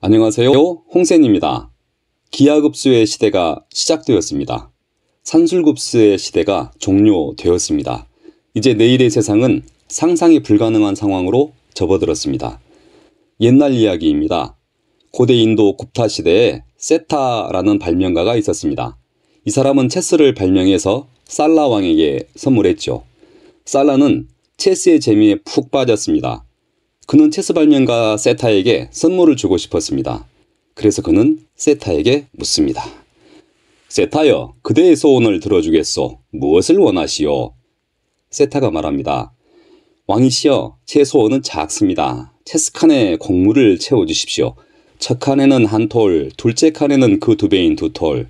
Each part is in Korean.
안녕하세요. 홍센입니다. 기하급수의 시대가 시작되었습니다. 산술급수의 시대가 종료되었습니다. 이제 내일의 세상은 상상이 불가능한 상황으로 접어들었습니다. 옛날 이야기입니다. 고대 인도 굽타 시대에 세타라는 발명가가 있었습니다. 이 사람은 체스를 발명해서 살라 왕에게 선물했죠. 살라는 체스의 재미에 푹 빠졌습니다. 그는 체스 발명가 세타에게 선물을 주고 싶었습니다. 그래서 그는 세타에게 묻습니다. 세타여, 그대의 소원을 들어주겠소. 무엇을 원하시오? 세타가 말합니다. 왕이시여, 제 소원은 작습니다. 체스칸에 곡물을 채워주십시오. 첫 칸에는 한 톨, 둘째 칸에는 그 두 배인 두 톨,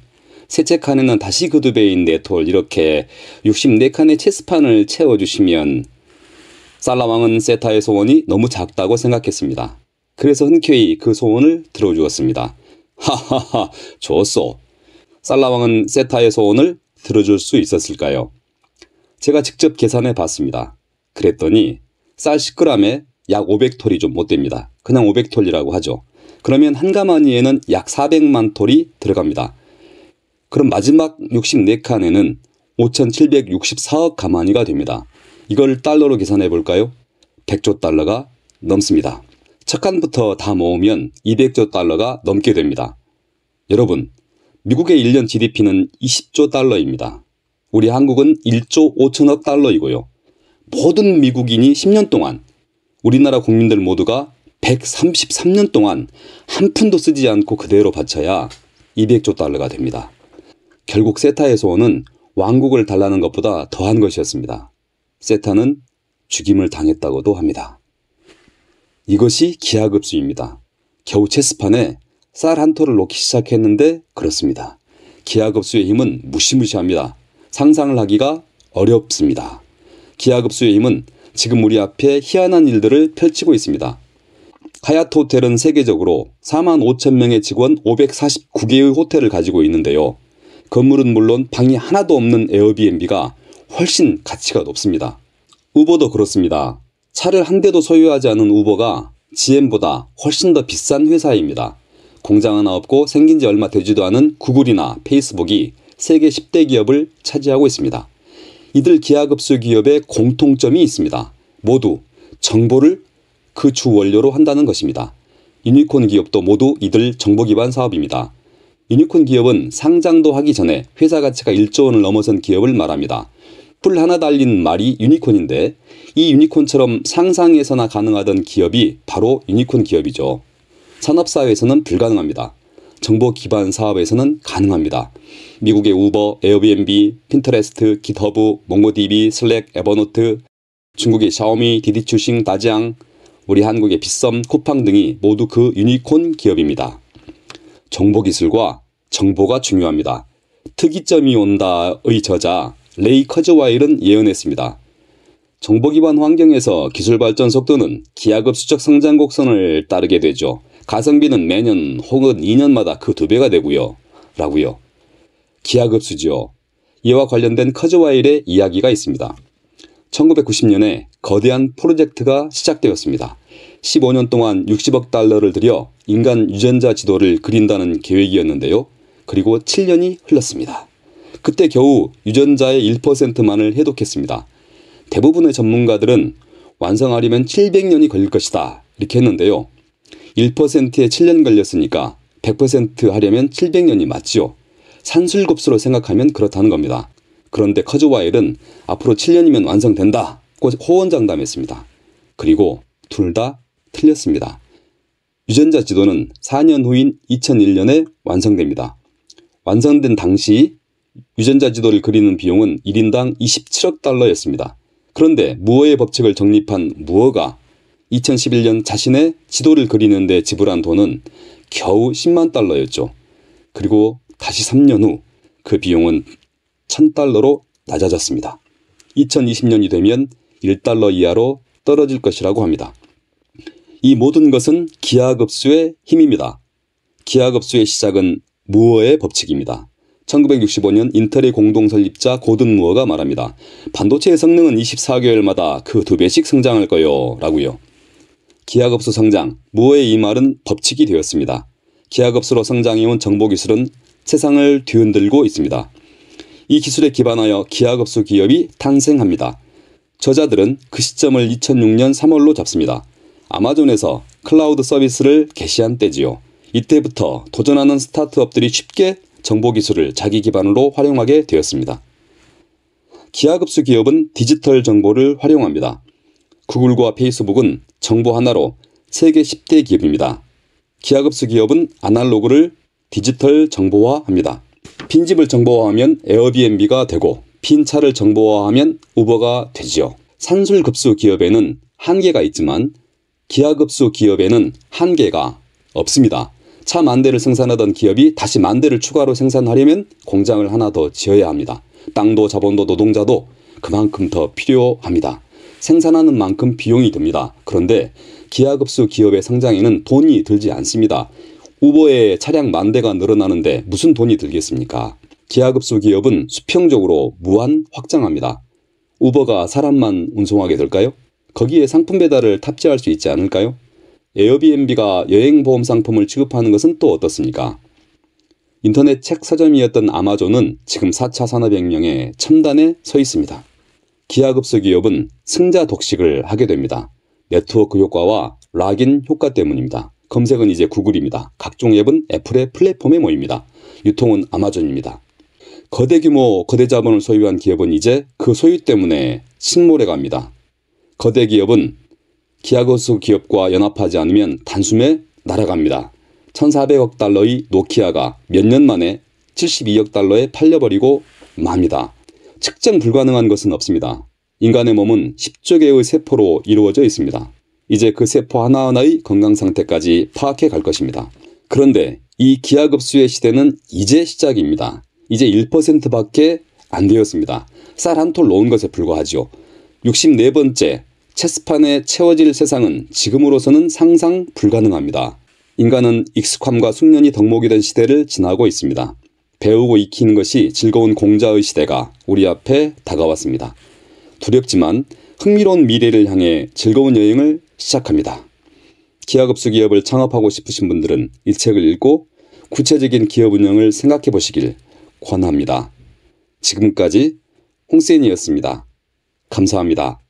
셋째 칸에는 다시 그 두 배인 네 톨, 이렇게 64칸의 체스판을 채워주시면. 살라왕은 세타의 소원이 너무 작다고 생각했습니다. 그래서 흔쾌히 그 소원을 들어주었습니다. 하하하, 좋소. 살라왕은 세타의 소원을 들어줄 수 있었을까요? 제가 직접 계산해 봤습니다. 그랬더니 쌀 10g에 약 500톨이 좀 못 됩니다. 그냥 500톨이라고 하죠. 그러면 한 가마니에는 약 400만 톨이 들어갑니다. 그럼 마지막 64칸에는 5764억 가마니가 됩니다. 이걸 달러로 계산해 볼까요? 100조 달러가 넘습니다. 첫 칸부터 다 모으면 200조 달러가 넘게 됩니다. 여러분, 미국의 1년 GDP는 20조 달러입니다. 우리 한국은 1조 5천억 달러이고요. 모든 미국인이 10년 동안 우리나라 국민들 모두가 133년 동안 한 푼도 쓰지 않고 그대로 바쳐야 200조 달러가 됩니다. 결국 세타의 소원은 왕국을 달라는 것보다 더한 것이었습니다. 세타는 죽임을 당했다고도 합니다. 이것이 기하급수입니다. 겨우 체스판에 쌀 한 톨을 놓기 시작했는데 그렇습니다. 기하급수의 힘은 무시무시합니다. 상상을 하기가 어렵습니다. 기하급수의 힘은 지금 우리 앞에 희한한 일들을 펼치고 있습니다. 하얏트 호텔은 세계적으로 4만 5천 명의 직원 549개의 호텔을 가지고 있는데요. 건물은 물론 방이 하나도 없는 에어비앤비가 훨씬 가치가 높습니다. 우버도 그렇습니다. 차를 한 대도 소유하지 않은 우버가 GM보다 훨씬 더 비싼 회사입니다. 공장 하나 없고 생긴 지 얼마 되지도 않은 구글이나 페이스북이 세계 10대 기업을 차지하고 있습니다. 이들 기하급수 기업의 공통점이 있습니다. 모두 정보를 그 주 원료로 한다는 것입니다. 유니콘 기업도 모두 이들 정보 기반 사업입니다. 유니콘 기업은 상장도 하기 전에 회사 가치가 1조 원을 넘어선 기업을 말합니다. 뿔 하나 달린 말이 유니콘인데 이 유니콘처럼 상상에서나 가능하던 기업이 바로 유니콘 기업이죠. 산업사회에서는 불가능합니다. 정보 기반 사업에서는 가능합니다. 미국의 우버, 에어비앤비, 핀터레스트, 깃허브, 몽고디비, 슬랙, 에버노트, 중국의 샤오미, 디디추싱, 다지앙, 우리 한국의 빗썸, 쿠팡 등이 모두 그 유니콘 기업입니다. 정보기술과 정보가 중요합니다. 특이점이 온다의 저자 레이 커즈와일은 예언했습니다. 정보 기반 환경에서 기술 발전 속도는 기하급수적 성장 곡선을 따르게 되죠. 가성비는 매년 혹은 2년마다 그 2배가 되고요. 라고요. 기하급수죠. 이와 관련된 커즈와일의 이야기가 있습니다. 1990년에 거대한 프로젝트가 시작되었습니다. 15년 동안 60억 달러를 들여 인간 유전자 지도를 그린다는 계획이었는데요. 그리고 7년이 흘렀습니다. 그때 겨우 유전자의 1%만을 해독했습니다. 대부분의 전문가들은 완성하려면 700년이 걸릴 것이다 이렇게 했는데요. 1%에 7년 걸렸으니까 100% 하려면 700년이 맞지요. 산술급수로 생각하면 그렇다는 겁니다. 그런데 커즈와일은 앞으로 7년이면 완성된다고 호언장담했습니다. 그리고 둘 다 틀렸습니다. 유전자 지도는 4년 후인 2001년에 완성됩니다. 완성된 당시 유전자 지도를 그리는 비용은 1인당 27억 달러였습니다. 그런데 무어의 법칙을 정립한 무어가 2011년 자신의 지도를 그리는 데 지불한 돈은 겨우 10만 달러였죠. 그리고 다시 3년 후 그 비용은 1000달러로 낮아졌습니다. 2020년이 되면 1달러 이하로 떨어질 것이라고 합니다. 이 모든 것은 기하급수의 힘입니다. 기하급수의 시작은 무어의 법칙입니다. 1965년 인텔의 공동 설립자 고든 무어가 말합니다. 반도체의 성능은 24개월마다 그 2배씩 성장할 거요 라고요. 기하급수 성장, 무어의 이 말은 법칙이 되었습니다. 기하급수로 성장해온 정보기술은 세상을 뒤흔들고 있습니다. 이 기술에 기반하여 기하급수 기업이 탄생합니다. 저자들은 그 시점을 2006년 3월로 잡습니다. 아마존에서 클라우드 서비스를 개시한 때지요. 이때부터 도전하는 스타트업들이 쉽게 정보기술을 자기 기반으로 활용하게 되었습니다. 기하급수 기업은 디지털 정보를 활용합니다. 구글과 페이스북은 정보 하나로 세계 10대 기업입니다. 기하급수 기업은 아날로그를 디지털 정보화합니다. 빈집을 정보화하면 에어비앤비가 되고 빈 차를 정보화하면 우버가 되지요. 산술급수 기업에는 한계가 있지만 기하급수 기업에는 한계가 없습니다. 차 10,000대를 생산하던 기업이 다시 10,000대를 추가로 생산하려면 공장을 하나 더 지어야 합니다. 땅도 자본도 노동자도 그만큼 더 필요합니다. 생산하는 만큼 비용이 듭니다. 그런데 기하급수 기업의 성장에는 돈이 들지 않습니다. 우버의 차량 10,000대가 늘어나는데 무슨 돈이 들겠습니까? 기하급수 기업은 수평적으로 무한 확장합니다. 우버가 사람만 운송하게 될까요? 거기에 상품 배달을 탑재할 수 있지 않을까요? 에어비앤비가 여행보험 상품을 취급하는 것은 또 어떻습니까? 인터넷 책 서점이었던 아마존은 지금 4차 산업혁명의 첨단에 서 있습니다. 기하급수 기업은 승자 독식을 하게 됩니다. 네트워크 효과와 락인 효과 때문입니다. 검색은 이제 구글입니다. 각종 앱은 애플의 플랫폼에 모입니다. 유통은 아마존입니다. 거대 규모, 거대 자본을 소유한 기업은 이제 그 소유 때문에 침몰해 갑니다. 거대 기업은 기하급수 기업과 연합하지 않으면 단숨에 날아갑니다. 1,400억 달러의 노키아가 몇 년 만에 72억 달러에 팔려버리고 맙니다. 측정 불가능한 것은 없습니다. 인간의 몸은 10조 개의 세포로 이루어져 있습니다. 이제 그 세포 하나하나의 건강 상태까지 파악해 갈 것입니다. 그런데 이 기하급수의 시대는 이제 시작입니다. 이제 1%밖에 안 되었습니다. 쌀 한 톨 놓은 것에 불과하죠. 64번째 체스판에 채워질 세상은 지금으로서는 상상 불가능합니다. 인간은 익숙함과 숙련이 덕목이 된 시대를 지나고 있습니다. 배우고 익히는 것이 즐거운 공자의 시대가 우리 앞에 다가왔습니다. 두렵지만 흥미로운 미래를 향해 즐거운 여행을 시작합니다. 기하급수 기업을 창업하고 싶으신 분들은 이 책을 읽고 구체적인 기업 운영을 생각해 보시길 권합니다. 지금까지 홍센이었습니다. 감사합니다.